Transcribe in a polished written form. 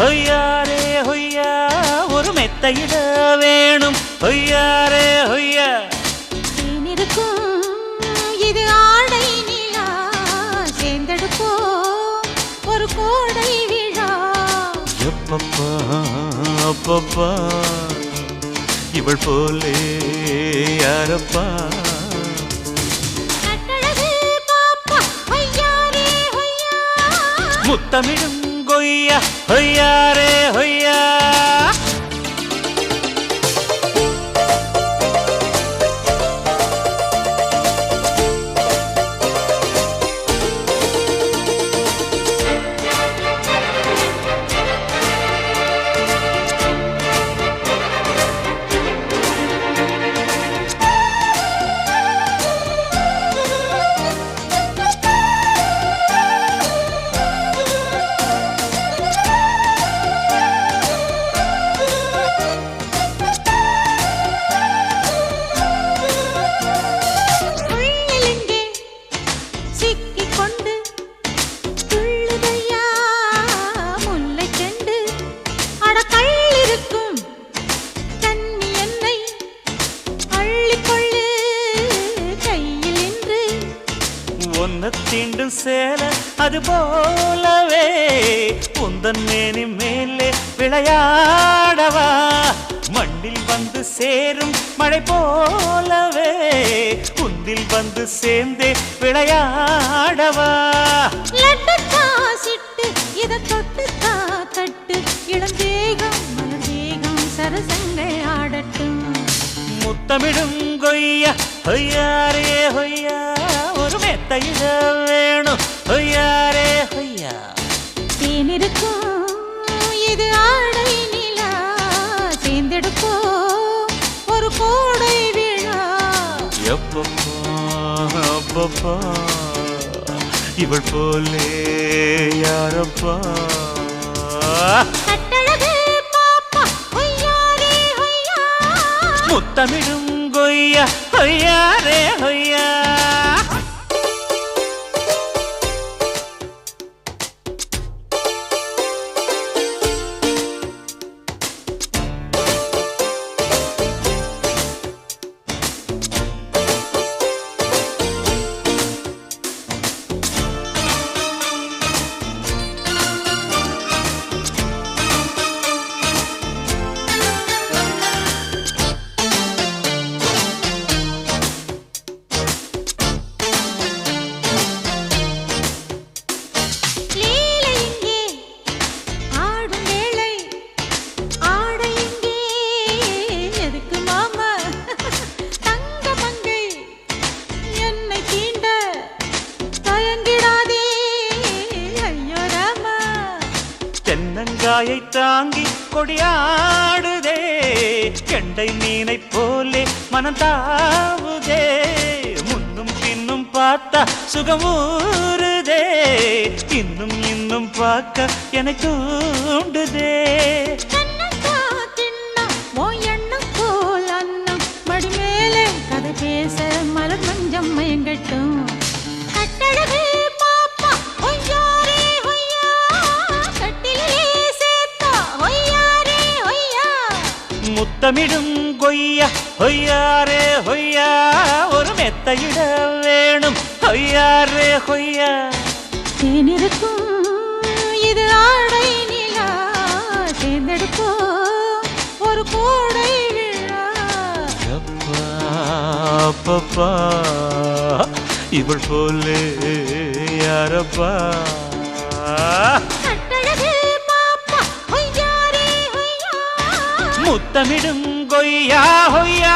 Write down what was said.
ஹொய்யாரே ஹொய்யா ஒரு மெத்தையிட வேணும் ஹொய்யாரே ஹொய்யா இருக்கும் இது ஆடை நிலா சேர்ந்தெடுப்போ ஒரு கோடை விழா எப்பப்பா அப்பப்பா இவள் போலே யாரப்பா முத்தமிடும் கொய்யா ஹொய்யாரே ஹொய்யா தீண்டும் சேல அது போலவே உந்தன் மேனி மேலே விளையாடவா மண்ணில் வந்து சேரும் மழை போலவே உந்தில் வந்து சேர்ந்தே விளையாடவா இத தொட்டு தட்டு இளந்தேகம் மலர்தேகம் சரசங்கள் ஆடட்டும் முத்தமிடும் கொய்யா ஹொய்யாரே ஹொய்யா ஒரு மெத்தையிட வேணும் ஹொய்யாரே ஹொய்யா தேனிருக்கும் இது ஆடை நிலா சேர்ந்தெடுப்போ ஒரு கோடை விழா எப்பப்பா அப்பப்பா இவள் போலே யாரப்பா கட்டழகு பாப்பா ஹொய்யாரே ஹொய்யா முத்தமிடும் கொய்யா ஹொய்யாரே ஹொய்யா தென்னங்காயை தாங்கி கொடியாடுதே கெண்டை மீனை போலே மனம் தாவுதே முன்னும் பின்னும் பார்த்தா சுகமூறுதே இன்னும் இன்னும் பார்க்க எனக்கு தூண்டுதே மடிமேலே கதை பேச மலர் மஞ்சம் மயங்கட்டும் கட்டழகு முத்தமிடும் கொய்யா ஹொய்யாரே ஹொய்யா ஒரு மெத்தையிட வேணும் ஹொய்யாரே ஹொய்யா தேனிருக்கும் இது ஆடை நிலா சேர்ந்தெடுப்போ ஒரு கோடை விழா அப்பா அப்பப்பா இவள் போலே யாரப்பா முத்தமிடும் கொய்யா ஹொய்யா